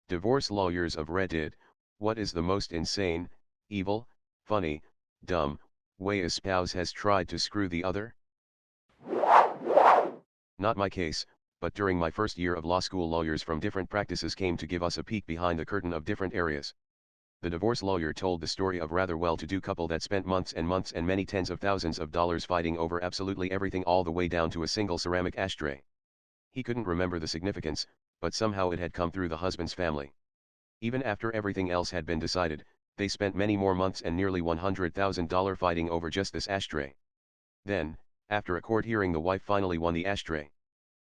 Divorce lawyers of Reddit, what is the most insane, evil, funny, dumb, way a spouse has tried to screw the other? Not my case, but during my first year of law school lawyers from different practices came to give us a peek behind the curtain of different areas. The divorce lawyer told the story of rather well-to-do couple that spent months and months and many tens of thousands of dollars fighting over absolutely everything, all the way down to a single ceramic ashtray. He couldn't remember the significance, but somehow it had come through the husband's family. Even after everything else had been decided, they spent many more months and nearly $100,000 fighting over just this ashtray. Then, after a court hearing, the wife finally won the ashtray.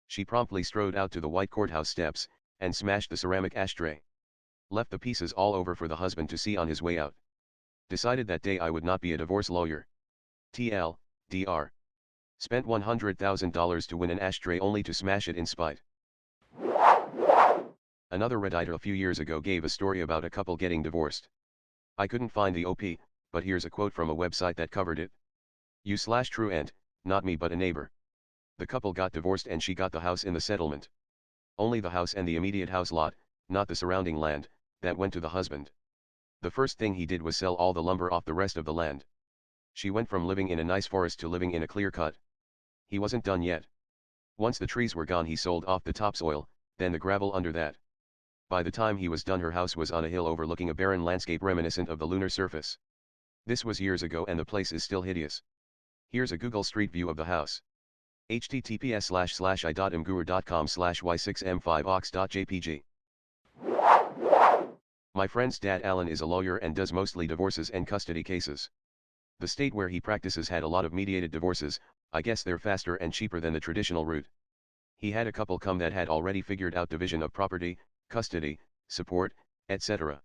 She promptly strode out to the white courthouse steps, and smashed the ceramic ashtray. Left the pieces all over for the husband to see on his way out. Decided that day I would not be a divorce lawyer. TLDR. Spent $100,000 to win an ashtray only to smash it in spite. Another Redditer a few years ago gave a story about a couple getting divorced. I couldn't find the OP, but here's a quote from a website that covered it. "True and, not me but a neighbor. The couple got divorced and she got the house in the settlement. Only the house and the immediate house lot, not the surrounding land, that went to the husband. The first thing he did was sell all the lumber off the rest of the land. She went from living in a nice forest to living in a clear cut. He wasn't done yet. Once the trees were gone he sold off the topsoil, then the gravel under that. By the time he was done her house was on a hill overlooking a barren landscape reminiscent of the lunar surface. This was years ago and the place is still hideous. Here's a Google Street View of the house. https://i.mguru.com/y6m5ox.jpg. My friend's dad Alan is a lawyer and does mostly divorces and custody cases. The state where he practices had a lot of mediated divorces. I guess they're faster and cheaper than the traditional route. He had a couple come that had already figured out division of property, custody, support, etc.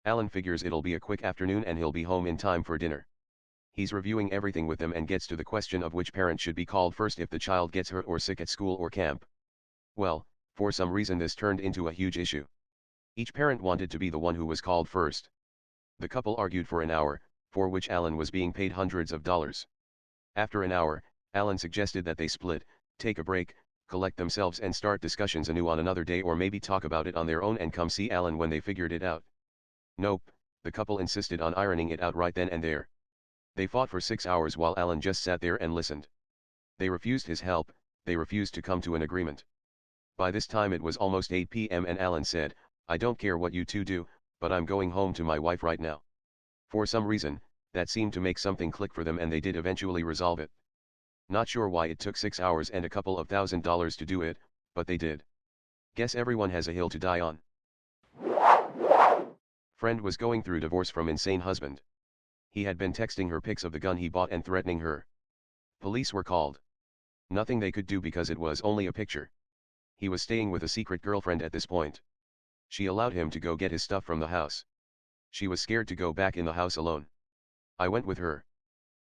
Alan figures it'll be a quick afternoon and he'll be home in time for dinner. He's reviewing everything with them and gets to the question of which parent should be called first if the child gets hurt or sick at school or camp. Well, for some reason this turned into a huge issue. Each parent wanted to be the one who was called first. The couple argued for an hour, for which Alan was being paid hundreds of dollars. After an hour, Alan suggested that they split, take a break, collect themselves and start discussions anew on another day, or maybe talk about it on their own and come see Alan when they figured it out. Nope, the couple insisted on ironing it out right then and there. They fought for 6 hours while Alan just sat there and listened. They refused his help, they refused to come to an agreement. By this time it was almost 8 p.m. and Alan said, "I don't care what you two do, but I'm going home to my wife right now." For some reason, that seemed to make something click for them and they did eventually resolve it. Not sure why it took 6 hours and a couple of $1,000s to do it, but they did. Guess everyone has a hill to die on. Friend was going through divorce from insane husband. He had been texting her pics of the gun he bought and threatening her. Police were called. Nothing they could do because it was only a picture. He was staying with a secret girlfriend at this point. She allowed him to go get his stuff from the house. She was scared to go back in the house alone. I went with her.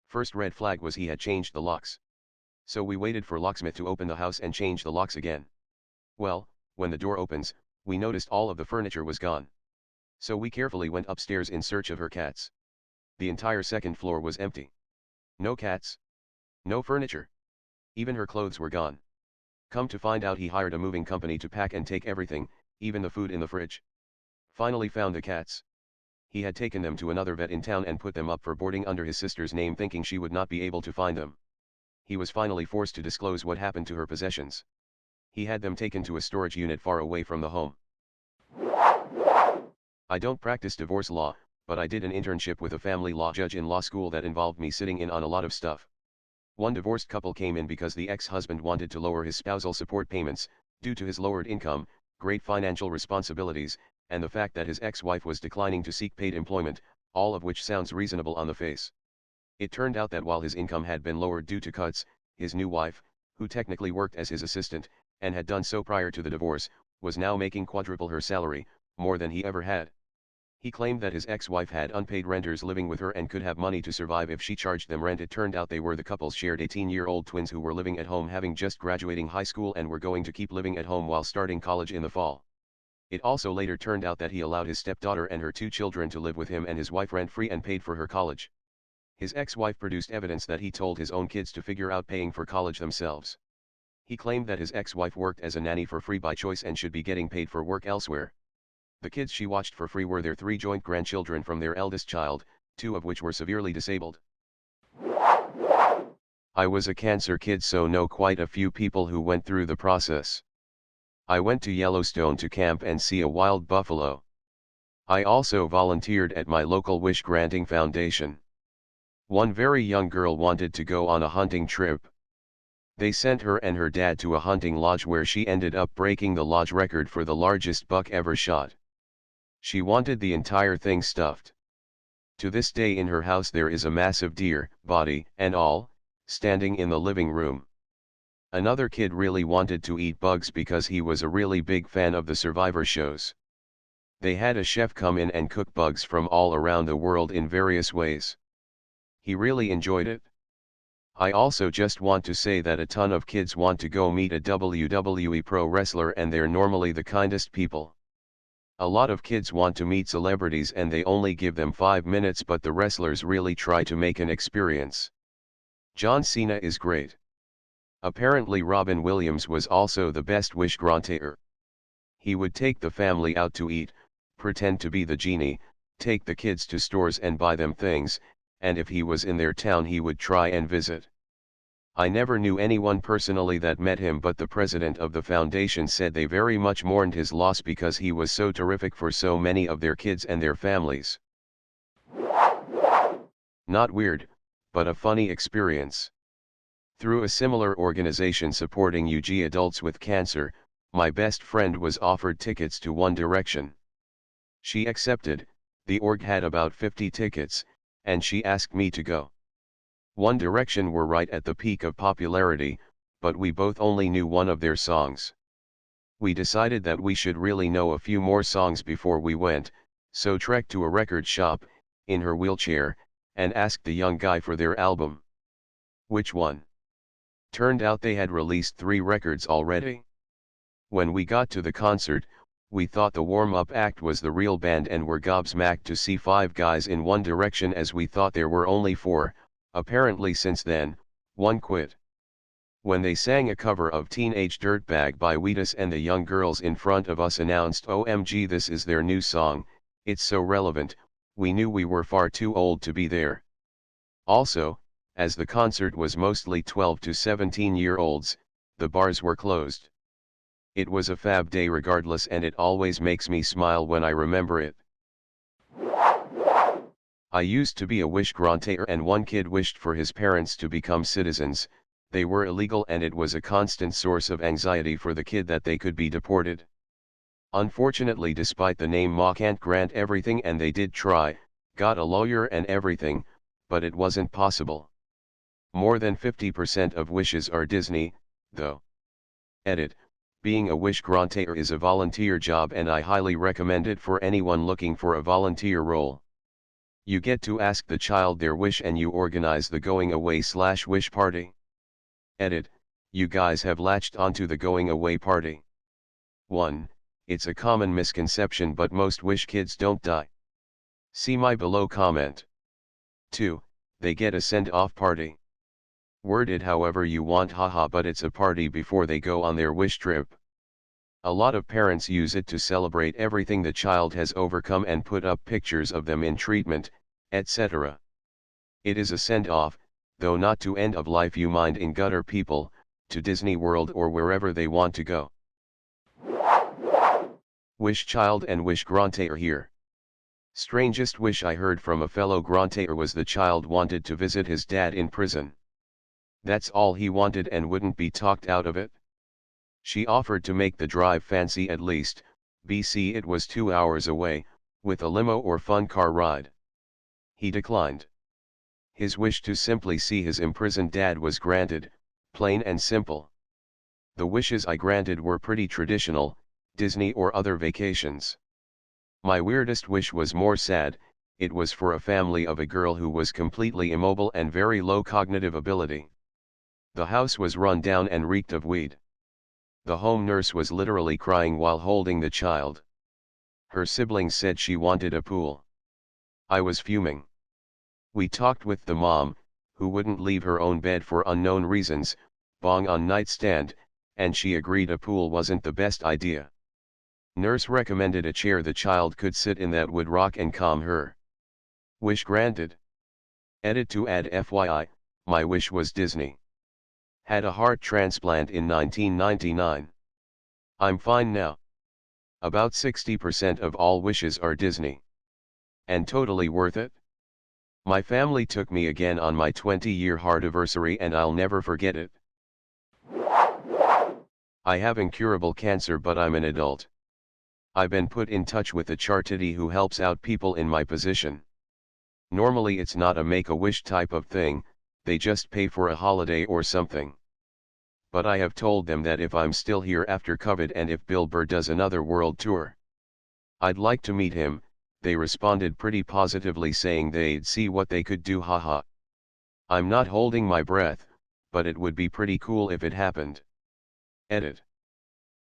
First red flag was he had changed the locks. So we waited for locksmith to open the house and change the locks again. Well, when the door opens, we noticed all of the furniture was gone. So we carefully went upstairs in search of her cats. The entire second floor was empty. No cats. No furniture. Even her clothes were gone. Come to find out he hired a moving company to pack and take everything, even the food in the fridge. Finally found the cats. He had taken them to another vet in town and put them up for boarding under his sister's name, thinking she would not be able to find them. He was finally forced to disclose what happened to her possessions. He had them taken to a storage unit far away from the home. I don't practice divorce law, but I did an internship with a family law judge in law school that involved me sitting in on a lot of stuff. One divorced couple came in because the ex-husband wanted to lower his spousal support payments, due to his lowered income, great financial responsibilities, and the fact that his ex-wife was declining to seek paid employment, all of which sounds reasonable on the face. It turned out that while his income had been lowered due to cuts, his new wife, who technically worked as his assistant, and had done so prior to the divorce, was now making quadruple her salary, more than he ever had. He claimed that his ex-wife had unpaid renters living with her and could have money to survive if she charged them rent. It turned out they were the couple's shared 18-year-old twins who were living at home, having just graduating high school, and were going to keep living at home while starting college in the fall. It also later turned out that he allowed his stepdaughter and her 2 children to live with him and his wife rent-free and paid for her college. His ex-wife produced evidence that he told his own kids to figure out paying for college themselves. He claimed that his ex-wife worked as a nanny for free by choice and should be getting paid for work elsewhere. The kids she watched for free were their 3 joint grandchildren from their eldest child, 2 of which were severely disabled. I was a cancer kid, so know quite a few people who went through the process. I went to Yellowstone to camp and see a wild buffalo. I also volunteered at my local wish granting foundation. One very young girl wanted to go on a hunting trip. They sent her and her dad to a hunting lodge where she ended up breaking the lodge record for the largest buck ever shot. She wanted the entire thing stuffed. To this day in her house there is a massive deer, body and all, standing in the living room. Another kid really wanted to eat bugs because he was a really big fan of the Survivor shows. They had a chef come in and cook bugs from all around the world in various ways. He really enjoyed it. I also just want to say that a ton of kids want to go meet a WWE pro wrestler, and they're normally the kindest people. A lot of kids want to meet celebrities and they only give them 5 minutes, but the wrestlers really try to make an experience. John Cena is great. Apparently Robin Williams was also the best wish granter. He would take the family out to eat, pretend to be the genie, take the kids to stores and buy them things, and if he was in their town he would try and visit. I never knew anyone personally that met him, but the president of the foundation said they very much mourned his loss because he was so terrific for so many of their kids and their families. Not weird, but a funny experience. Through a similar organization supporting UG adults with cancer, my best friend was offered tickets to One Direction. She accepted. The org had about 50 tickets, and she asked me to go. One Direction were right at the peak of popularity, but we both only knew one of their songs. We decided that we should really know a few more songs before we went, so trekked to a record shop, in her wheelchair, and asked the young guy for their album. Which one? Turned out they had released 3 records already. When we got to the concert, we thought the warm-up act was the real band and were gobsmacked to see 5 guys in One Direction, as we thought there were only 4, apparently since then, one quit. When they sang a cover of Teenage Dirtbag by Wheatus and the young girls in front of us announced, "OMG, this is their new song, it's so relevant," we knew we were far too old to be there. Also, as the concert was mostly 12 to 17-year-olds, the bars were closed. It was a fab day regardless, and it always makes me smile when I remember it. I used to be a wish granter, and one kid wished for his parents to become citizens. They were illegal and it was a constant source of anxiety for the kid that they could be deported. Unfortunately, despite the name Ma can't grant everything, and they did try, got a lawyer and everything, but it wasn't possible. More than 50% of wishes are Disney, though. Edit. Being a wish granter is a volunteer job and I highly recommend it for anyone looking for a volunteer role. You get to ask the child their wish and you organize the going away/wish party. Edit. You guys have latched onto the going away party. 1. It's a common misconception, but most wish kids don't die. See my below comment. 2. They get a send-off party. Word it however you want, haha, but it's a party before they go on their wish trip. A lot of parents use it to celebrate everything the child has overcome and put up pictures of them in treatment, etc. It is a send-off, though not to end of life you mind in gutter people, to Disney World or wherever they want to go. Wish child and wish granter here. Strangest wish I heard from a fellow granter was the child wanted to visit his dad in prison. That's all he wanted and wouldn't be talked out of it. She offered to make the drive fancy, at least, BC it was 2 hours away, with a limo or fun car ride. He declined. His wish to simply see his imprisoned dad was granted, plain and simple. The wishes I granted were pretty traditional, Disney or other vacations. My weirdest wish was more sad. It was for a family of a girl who was completely immobile and very low cognitive ability. The house was run down and reeked of weed. The home nurse was literally crying while holding the child. Her siblings said she wanted a pool. I was fuming. We talked with the mom, who wouldn't leave her own bed for unknown reasons, bong on nightstand, and she agreed a pool wasn't the best idea. Nurse recommended a chair the child could sit in that would rock and calm her. Wish granted. Edit to add FYI, my wish was Disney. Had a heart transplant in 1999. I'm fine now. About 60% of all wishes are Disney. And totally worth it. My family took me again on my 20-year heartiversary and I'll never forget it. I have incurable cancer but I'm an adult. I've been put in touch with a charity who helps out people in my position. Normally it's not a make-a-wish type of thing, they just pay for a holiday or something. But I have told them that if I'm still here after COVID and if Bill Burr does another world tour, I'd like to meet him. They responded pretty positively saying they'd see what they could do, haha. I'm not holding my breath, but it would be pretty cool if it happened. Edit.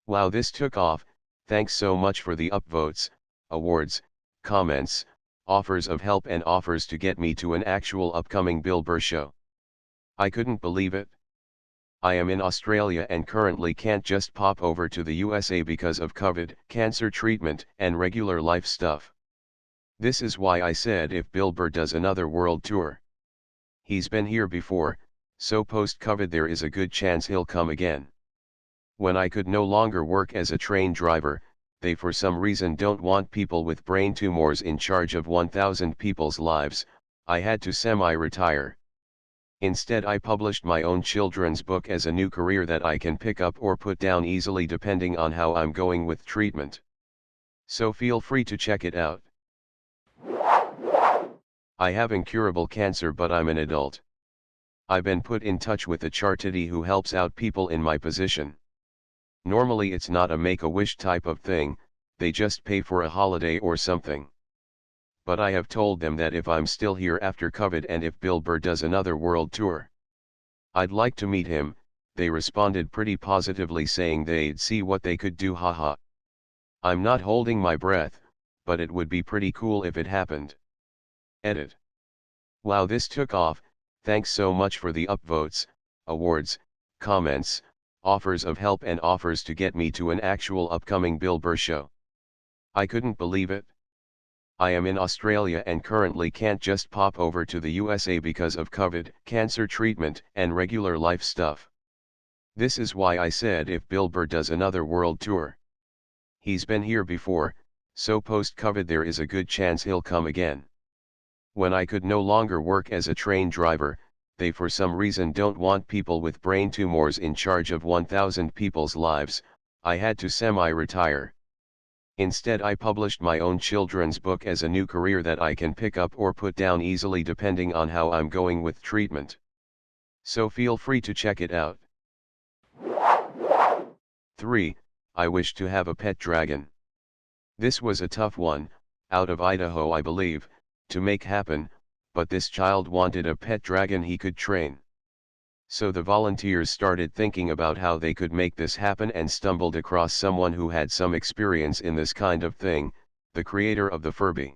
Wow, this took off. Thanks so much for the upvotes, awards, comments, offers of help and offers to get me to an actual upcoming Bill Burr show. I couldn't believe it. I am in Australia and currently can't just pop over to the USA because of COVID, cancer treatment and regular life stuff. This is why I said if Bill Burr does another world tour. He's been here before, so post-COVID there is a good chance he'll come again. When I could no longer work as a train driver, they for some reason don't want people with brain tumors in charge of 1,000 people's lives, I had to semi-retire. Instead I published my own children's book as a new career that I can pick up or put down easily depending on how I'm going with treatment. So feel free to check it out. I have incurable cancer but I'm an adult. I've been put in touch with a charity who helps out people in my position. Normally it's not a make-a-wish type of thing, they just pay for a holiday or something. But I have told them that if I'm still here after COVID and if Bill Burr does another world tour, I'd like to meet him. They responded pretty positively saying they'd see what they could do, haha. I'm not holding my breath, but it would be pretty cool if it happened. Edit. Wow, this took off. Thanks so much for the upvotes, awards, comments, offers of help and offers to get me to an actual upcoming Bill Burr show. I couldn't believe it. I am in Australia and currently can't just pop over to the USA because of COVID, cancer treatment and regular life stuff. This is why I said if Bill Burr does another world tour. He's been here before, so post-COVID there is a good chance he'll come again. When I could no longer work as a train driver, they for some reason don't want people with brain tumors in charge of 1,000 people's lives, I had to semi-retire. Instead I published my own children's book as a new career that I can pick up or put down easily depending on how I'm going with treatment. So feel free to check it out. 3. I wish to have a pet dragon. This was a tough one, out of Idaho I believe, to make happen, but this child wanted a pet dragon he could train. So the volunteers started thinking about how they could make this happen and stumbled across someone who had some experience in this kind of thing, the creator of the Furby.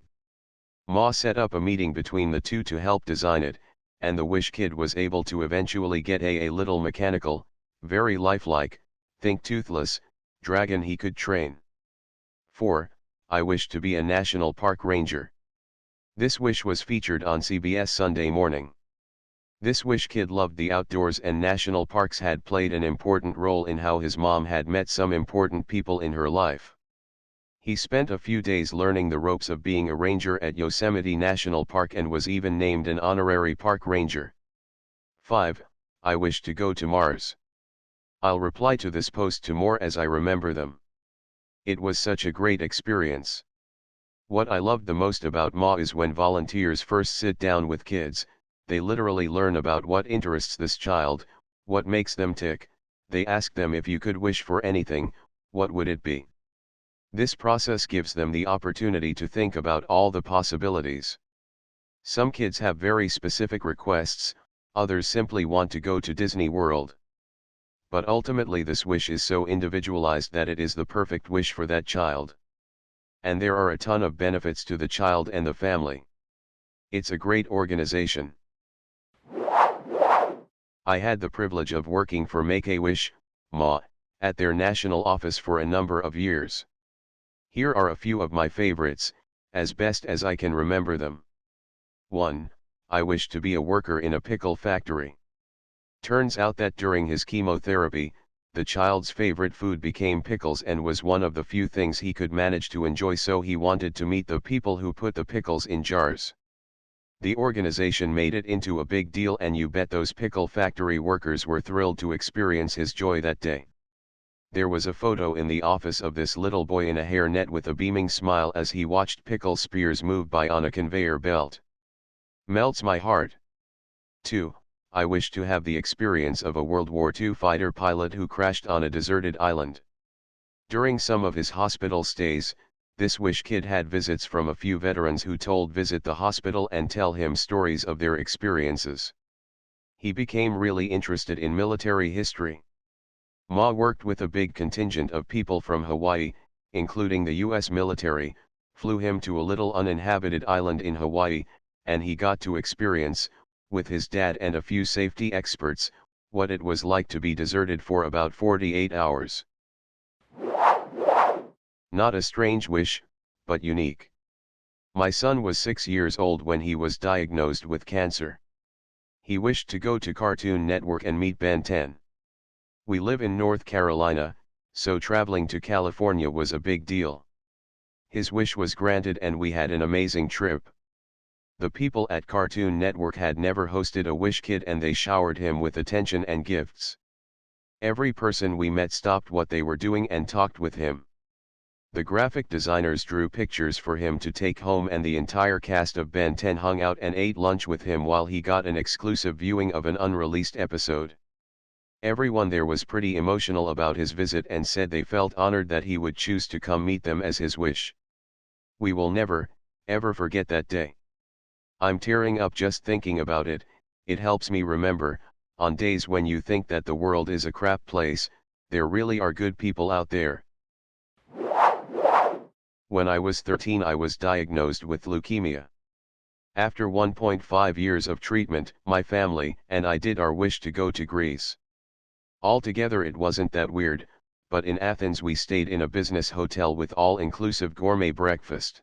Ma set up a meeting between the two to help design it, and the Wish Kid was able to eventually get a little mechanical, very lifelike, think toothless, dragon he could train. 4. I wish to be a national park ranger. This wish was featured on CBS Sunday Morning. This Wish Kid loved the outdoors and national parks had played an important role in how his mom had met some important people in her life. He spent a few days learning the ropes of being a ranger at Yosemite National Park and was even named an honorary park ranger. 5. I wish to go to Mars. I'll reply to this post to more as I remember them. It was such a great experience. What I loved the most about Ma is when volunteers first sit down with kids, they literally learn about what interests this child, what makes them tick. They ask them if you could wish for anything, what would it be? This process gives them the opportunity to think about all the possibilities. Some kids have very specific requests, others simply want to go to Disney World. But ultimately this wish is so individualized that it is the perfect wish for that child. And there are a ton of benefits to the child and the family. It's a great organization. I had the privilege of working for Make-A-Wish, Ma, at their national office for a number of years. Here are a few of my favorites, as best as I can remember them. 1. I wish to be a worker in a pickle factory. Turns out that during his chemotherapy, the child's favorite food became pickles and was one of the few things he could manage to enjoy, so he wanted to meet the people who put the pickles in jars. The organization made it into a big deal, and you bet those pickle factory workers were thrilled to experience his joy that day. There was a photo in the office of this little boy in a hairnet with a beaming smile as he watched pickle spears move by on a conveyor belt. Melts my heart. 2. I wish to have the experience of a World War II fighter pilot who crashed on a deserted island. During some of his hospital stays, this wish kid had visits from a few veterans who told visit the hospital and tell him stories of their experiences. He became really interested in military history. Ma worked with a big contingent of people from Hawaii, including the US military, flew him to a little uninhabited island in Hawaii, and he got to experience, with his dad and a few safety experts, what it was like to be deserted for about 48 hours. Not a strange wish, but unique. My son was 6 years old when he was diagnosed with cancer. He wished to go to Cartoon Network and meet Ben 10. We live in North Carolina, so traveling to California was a big deal. His wish was granted and we had an amazing trip. The people at Cartoon Network had never hosted a wish kid and they showered him with attention and gifts. Every person we met stopped what they were doing and talked with him. The graphic designers drew pictures for him to take home, and the entire cast of Ben 10 hung out and ate lunch with him while he got an exclusive viewing of an unreleased episode. Everyone there was pretty emotional about his visit and said they felt honored that he would choose to come meet them as his wish. We will never, ever forget that day. I'm tearing up just thinking about it. It helps me remember, on days when you think that the world is a crap place, there really are good people out there. When I was 13, I was diagnosed with leukemia. After 1.5 years of treatment, my family and I did our wish to go to Greece. Altogether it wasn't that weird, but in Athens we stayed in a business hotel with all-inclusive gourmet breakfast.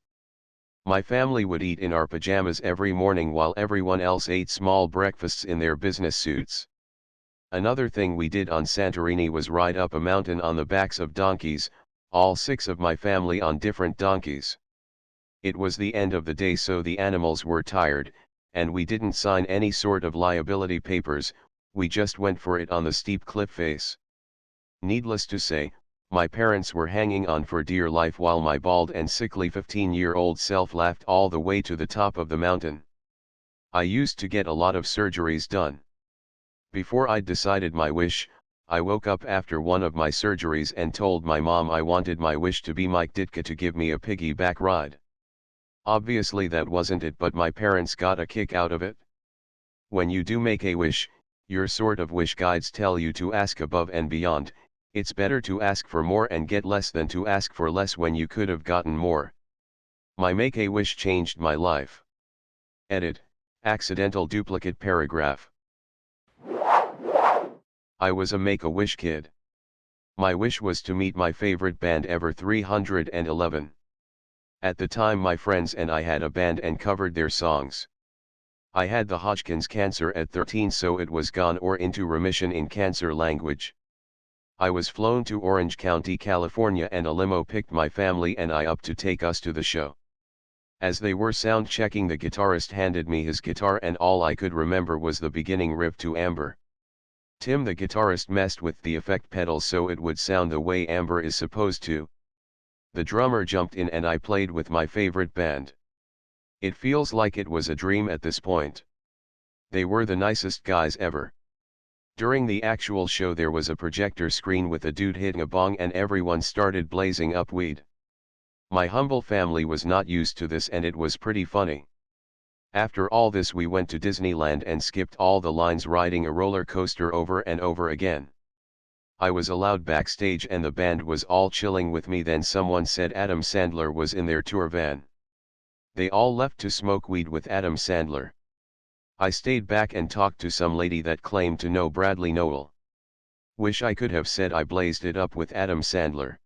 My family would eat in our pajamas every morning while everyone else ate small breakfasts in their business suits. Another thing we did on Santorini was ride up a mountain on the backs of donkeys, all 6 of my family on different donkeys. It was the end of the day, so the animals were tired, and we didn't sign any sort of liability papers, we just went for it on the steep cliff face. Needless to say, my parents were hanging on for dear life while my bald and sickly 15-year-old self laughed all the way to the top of the mountain. I used to get a lot of surgeries done. Before I'd decided my wish, I woke up after one of my surgeries and told my mom I wanted my wish to be Mike Ditka to give me a piggyback ride. Obviously that wasn't it, but my parents got a kick out of it. When you do make a wish, your sort of wish guides tell you to ask above and beyond. It's better to ask for more and get less than to ask for less when you could have gotten more. My make-a-wish changed my life. Edit, accidental duplicate paragraph. I was a make-a-wish kid. My wish was to meet my favorite band ever, 311. At the time my friends and I had a band and covered their songs. I had the Hodgkin's cancer at 13, so it was gone or into remission in cancer language. I was flown to Orange County, California, and a limo picked my family and I up to take us to the show. As they were sound checking, the guitarist handed me his guitar and all I could remember was the beginning riff to Amber. Tim the guitarist messed with the effect pedals so it would sound the way Amber is supposed to. The drummer jumped in and I played with my favorite band. It feels like it was a dream at this point. They were the nicest guys ever. During the actual show there was a projector screen with a dude hitting a bong and everyone started blazing up weed. My humble family was not used to this and it was pretty funny. After all this we went to Disneyland and skipped all the lines, riding a roller coaster over and over again. I was allowed backstage and the band was all chilling with me. Then someone said Adam Sandler was in their tour van. They all left to smoke weed with Adam Sandler. I stayed back and talked to some lady that claimed to know Bradley Nowell. Wish I could have said I blazed it up with Adam Sandler.